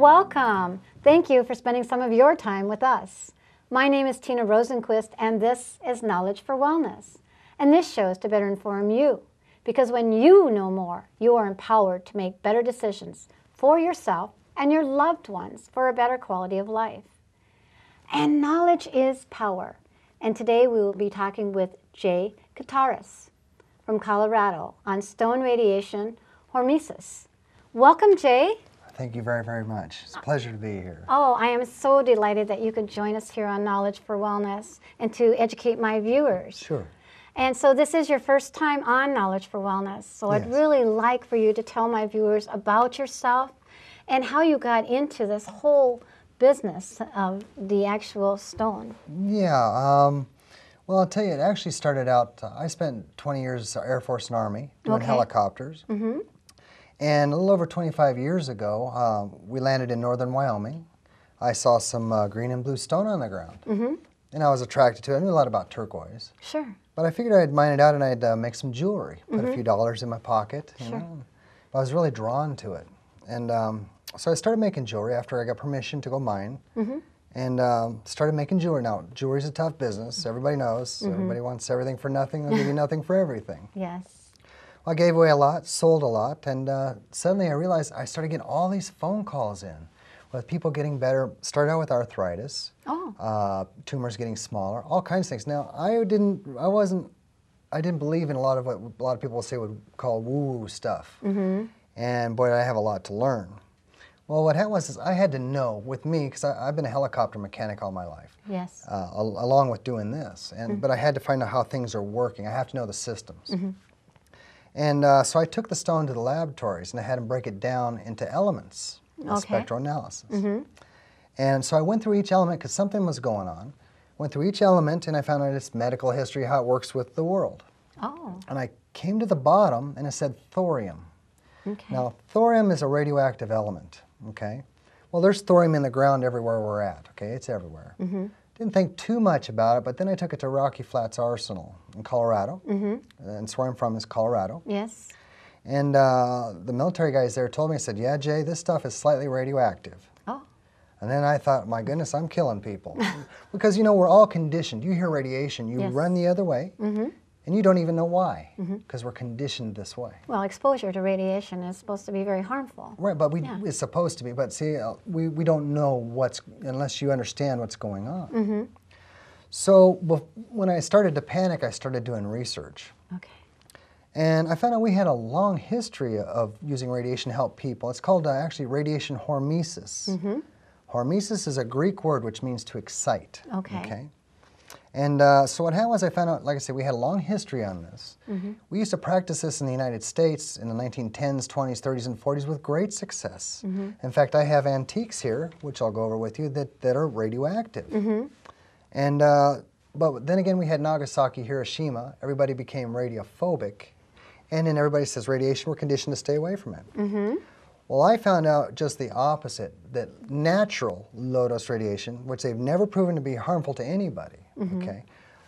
Welcome. Thank you for spending some of your time with us. My name is Tina Rosenquist, and this is Knowledge for Wellness. And this show is to better inform you, because when you know more, you are empowered to make better decisions for yourself and your loved ones for a better quality of life. And knowledge is power. And today we will be talking with Jay Kataris from Colorado on stone radiation hormesis. Welcome, Jay. Thank you very, very much. It's a pleasure to be here. Oh, I am so delighted that you could join us here on Knowledge for Wellness and to educate my viewers. Sure. And so this is your first time on Knowledge for Wellness, so Yes. I'd really like for you to tell my viewers about yourself and how you got into this whole business of the actual stone. Yeah, well, I'll tell you, it actually started out, I spent 20 years Air Force and Army doing helicopters. Mm-hmm. And a little over 25 years ago, we landed in northern Wyoming. I saw some green and blue stone on the ground. Mm-hmm. And I was attracted to it. I knew a lot about turquoise. Sure. But I figured I'd mine it out and I'd make some jewelry, put a few dollars in my pocket. You know? But I was really drawn to it. And so I started making jewelry after I got permission to go mine. And started making jewelry. Now, jewelry's a tough business. Everybody knows. Everybody wants everything for nothing. They'll give you nothing for everything. Yes. I gave away a lot, sold a lot, and suddenly I realized I started getting all these phone calls in with people getting better. Started out with arthritis, tumors getting smaller, all kinds of things. Now I didn't believe in a lot of what a lot of people say would call woo-woo stuff. And boy, I have a lot to learn. Well, what happened was I had to know with me, because I've been a helicopter mechanic all my life. Yes. Along with doing this, but I had to find out how things are working. I have to know the systems. And so I took the stone to the laboratories and I had them break it down into elements, spectroanalysis. And so I went through each element because something was going on. Went through each element and I found out its medical history, how it works with the world. Oh. And I came to the bottom and it said thorium. Okay. Now, thorium is a radioactive element, okay? Well, there's thorium in the ground everywhere we're at, okay? It's everywhere. Didn't think too much about it, but then I took it to Rocky Flats Arsenal in Colorado, and that's where I'm from, is Colorado. Yes. And the military guys there told me, I said, yeah, Jay, this stuff is slightly radioactive. Oh. And then I thought, my goodness, I'm killing people. Because, you know, we're all conditioned. You hear radiation, you run the other way, and you don't even know why, because we're conditioned this way. Well, exposure to radiation is supposed to be very harmful. Right, but it's supposed to be. But see, we don't know unless you understand what's going on. So when I started to panic, I started doing research. Okay. And I found out we had a long history of using radiation to help people. It's called actually radiation hormesis. Hormesis is a Greek word which means to excite. Okay. And so what happened was I found out, like I said, we had a long history on this. We used to practice this in the United States in the 1910s, 20s, 30s, and 40s with great success. In fact, I have antiques here, which I'll go over with you, that are radioactive. And, but then again, we had Nagasaki, Hiroshima. Everybody became radiophobic. And then everybody says radiation, we're conditioned to stay away from it. Well, I found out just the opposite, that natural low-dose radiation, which they've never proven to be harmful to anybody, okay,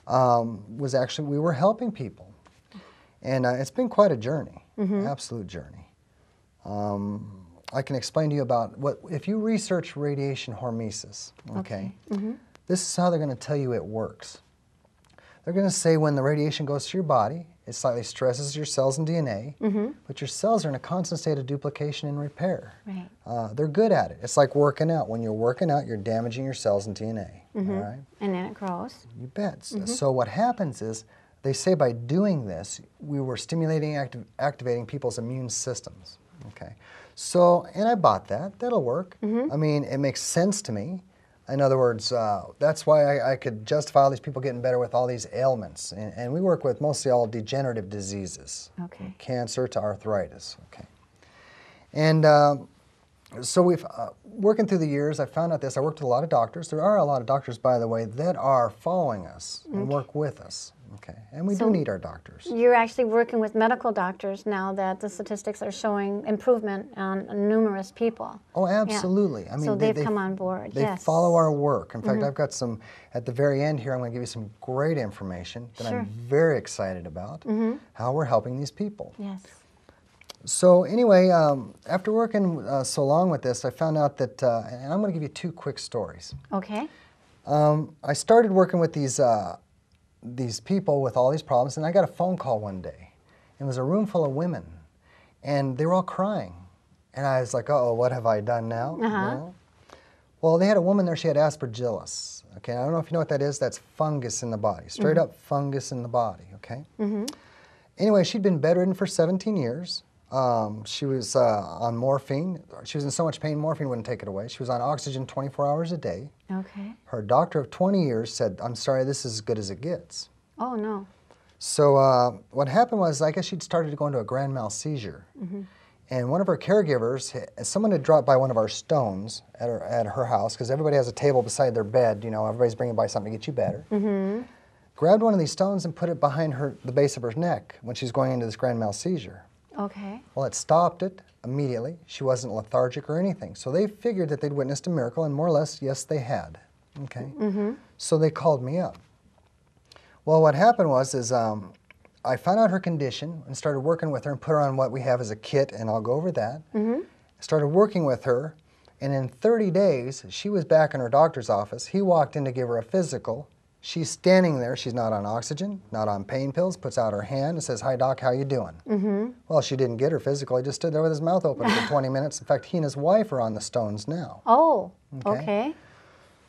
was actually, we were helping people. And it's been quite a journey, absolute journey. I can explain to you about if you research radiation hormesis, okay, this is how they're going to tell you it works. They're going to say when the radiation goes to your body, it slightly stresses your cells and DNA, but your cells are in a constant state of duplication and repair. Right. They're good at it. It's like working out. When you're working out, you're damaging your cells and DNA. All right? And then it grows. You bet. So what happens is, they say by doing this, we were stimulating, activating people's immune systems. Okay. So, and I bought that. That'll work. I mean, it makes sense to me. In other words, that's why I could justify all these people getting better with all these ailments. And we work with mostly all degenerative diseases. Okay. Cancer to arthritis. Okay. And so we've, working through the years, I found out this. I worked with a lot of doctors. There are a lot of doctors, by the way, that are following us and work with us. Okay. And we do need our doctors. You're actually working with medical doctors now that the statistics are showing improvement on numerous people. Oh, absolutely. I mean, so they've come on board. They follow our work. In fact, I've got some, at the very end here, I'm going to give you some great information that I'm very excited about, how we're helping these people. Yes. So anyway, after working so long with this, I found out that, and I'm going to give you two quick stories. Okay. I started working with these people with all these problems, and I got a phone call one day. It was a room full of women, and they were all crying. And I was like, uh-oh, what have I done now? You know? Well, they had a woman there, she had aspergillus. Okay, I don't know if you know what that is. That's fungus in the body, straight up fungus in the body, okay? Anyway, she'd been bedridden for 17 years. She was on morphine. She was in so much pain, morphine wouldn't take it away. She was on oxygen 24 hours a day. Okay. Her doctor of 20 years said, I'm sorry, this is as good as it gets. Oh, no. So what happened was, I guess she'd started to go into a grand mal seizure. And one of her caregivers, someone had dropped by one of our stones at her house, because everybody has a table beside their bed, you know, everybody's bringing by something to get you better. Grabbed one of these stones and put it behind the base of her neck when she's going into this grand mal seizure. Okay. Well, it stopped it immediately. She wasn't lethargic or anything. So they figured that they'd witnessed a miracle, and more or less, yes, they had. Okay. So they called me up. Well, what happened was, I found out her condition and started working with her and put her on what we have as a kit, and I'll go over that. Started working with her, and in 30 days, she was back in her doctor's office. He walked in to give her a physical. She's standing there. She's not on oxygen, not on pain pills, puts out her hand and says, hi, doc, how you doing? Well, she didn't get her physical. He just stood there with his mouth open for 20 minutes. In fact, he and his wife are on the stones now. Oh, okay.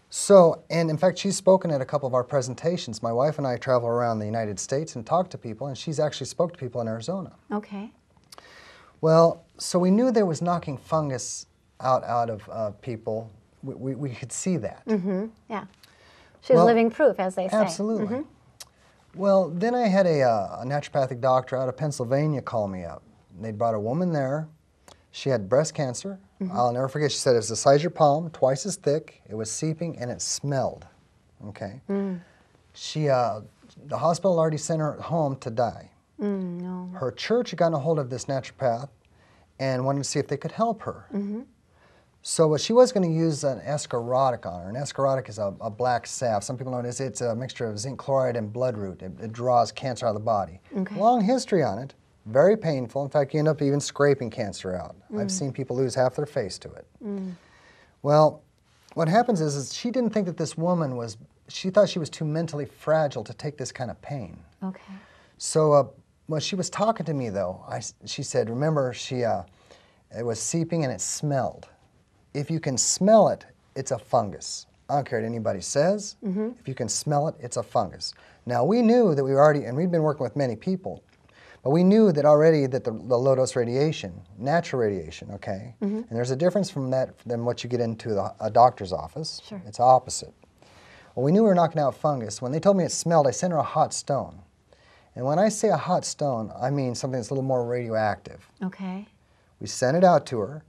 So, and in fact, she's spoken at a couple of our presentations. My wife and I travel around the United States and talk to people, and she's actually spoke to people in Arizona. Okay. Well, so we knew there was knocking fungus out of people. We could see that. Yeah. She was living proof, as they say. Absolutely. Well, then I had a naturopathic doctor out of Pennsylvania call me up. They'd brought a woman there. She had breast cancer. I'll never forget, she said it was the size of your palm, twice as thick, it was seeping, and it smelled. Okay. She, the hospital had already sent her home to die. No. Her church had gotten a hold of this naturopath and wanted to see if they could help her. So she was going to use an escharotic on her. An escharotic is a black salve. Some people know it is. It's a mixture of zinc chloride and bloodroot. It draws cancer out of the body. Long history on it. Very painful. In fact, you end up even scraping cancer out. I've seen people lose half their face to it. Well, what happens is she didn't think that this woman was, she thought she was too mentally fragile to take this kind of pain. Okay. So when she was talking to me, though, she said, remember, it was seeping and it smelled. If you can smell it, it's a fungus. I don't care what anybody says. If you can smell it, it's a fungus. Now, we knew that we were already, and we'd been working with many people, but we knew that already that the low-dose radiation, natural radiation, okay, and there's a difference from that than what you get into a doctor's office. Sure. It's opposite. Well, we knew we were knocking out fungus. When they told me it smelled, I sent her a hot stone. And when I say a hot stone, I mean something that's a little more radioactive. Okay. We sent it out to her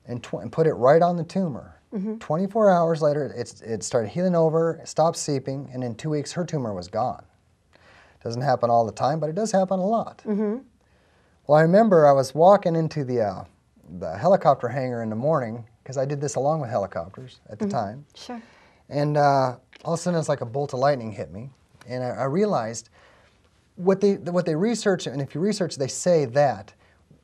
and put it right on the tumor. 24 hours later, it started healing over, stopped seeping, and in 2 weeks, her tumor was gone. Doesn't happen all the time, but it does happen a lot. Well, I remember I was walking into the helicopter hangar in the morning, because I did this along with helicopters at the time. Sure. And all of a sudden, it's like a bolt of lightning hit me, and I realized what they research, and if you research, they say that,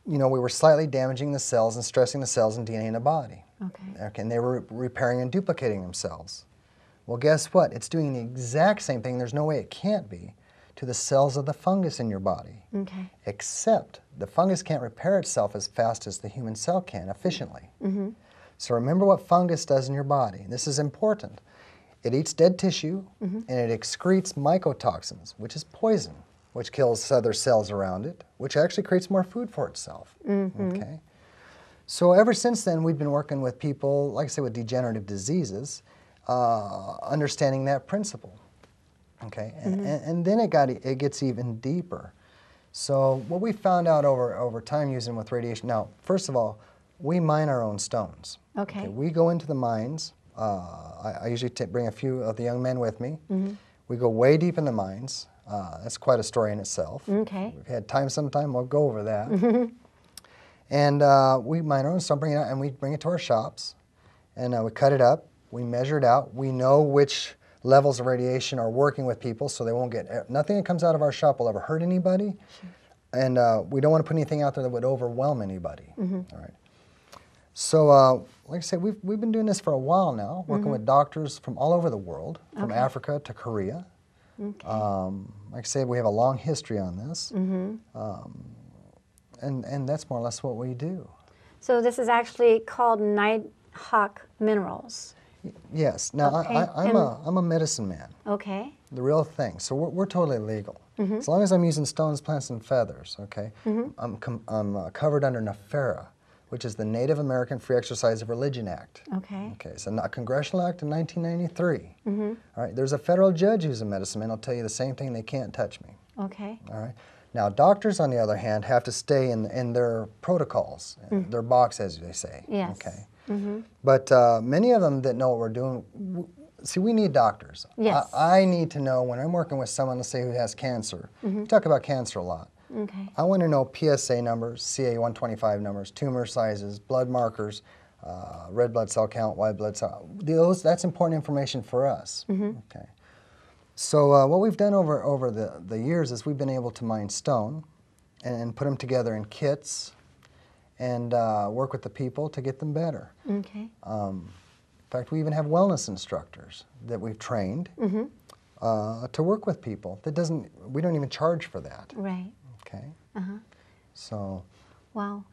you know, we were slightly damaging the cells and stressing the cells and DNA in the body. Okay. And they were repairing and duplicating themselves. Well, guess what? It's doing the exact same thing. There's no way it can't be to the cells of the fungus in your body. Okay. Except the fungus can't repair itself as fast as the human cell can efficiently. So remember what fungus does in your body. This is important. It eats dead tissue and it excretes mycotoxins, which is poison, which kills other cells around it, which actually creates more food for itself. Okay. So ever since then, we've been working with people, like I say, with degenerative diseases, understanding that principle. Okay, and then it gets even deeper. So what we found out over time using with radiation, now, first of all, we mine our own stones. Okay. We go into the mines. I usually bring a few of the young men with me. We go way deep in the mines. That's quite a story in itself. Okay. We've had time sometime, we'll go over that. And we mine our own stone, bring it out, and we bring it to our shops. And we cut it up, we measure it out. We know which levels of radiation are working with people, so they won't get, nothing that comes out of our shop will ever hurt anybody. and we don't want to put anything out there that would overwhelm anybody. All right. So, like I said, we've been doing this for a while now, working with doctors from all over the world, from Africa to Korea. Okay. Like I said, we have a long history on this, and that's more or less what we do. So this is actually called Nighthawk Minerals. Yes. Now, I'm a medicine man. Okay. The real thing. So we're totally legal. As long as I'm using stones, plants, and feathers, okay? I'm covered under NAFERA, which is the Native American Free Exercise of Religion Act. Okay. Okay, it's a congressional act in 1993. All right, there's a federal judge who's a medicine man who'll tell you the same thing, they can't touch me. Okay. All right. Now, doctors, on the other hand, have to stay in their protocols, their box, as they say. Yes. Okay. But many of them that know what we're doing, see, we need doctors. Yes. I need to know when I'm working with someone, let's say, who has cancer. We talk about cancer a lot. Okay. I want to know PSA numbers, CA-125 numbers, tumor sizes, blood markers, red blood cell count, white blood cell. That's important information for us. Okay. So what we've done over the years is we've been able to mine stone and put them together in kits and work with the people to get them better. Okay. In fact, we even have wellness instructors that we've trained to work with people. We don't even charge for that. Right. Okay. So. Wow.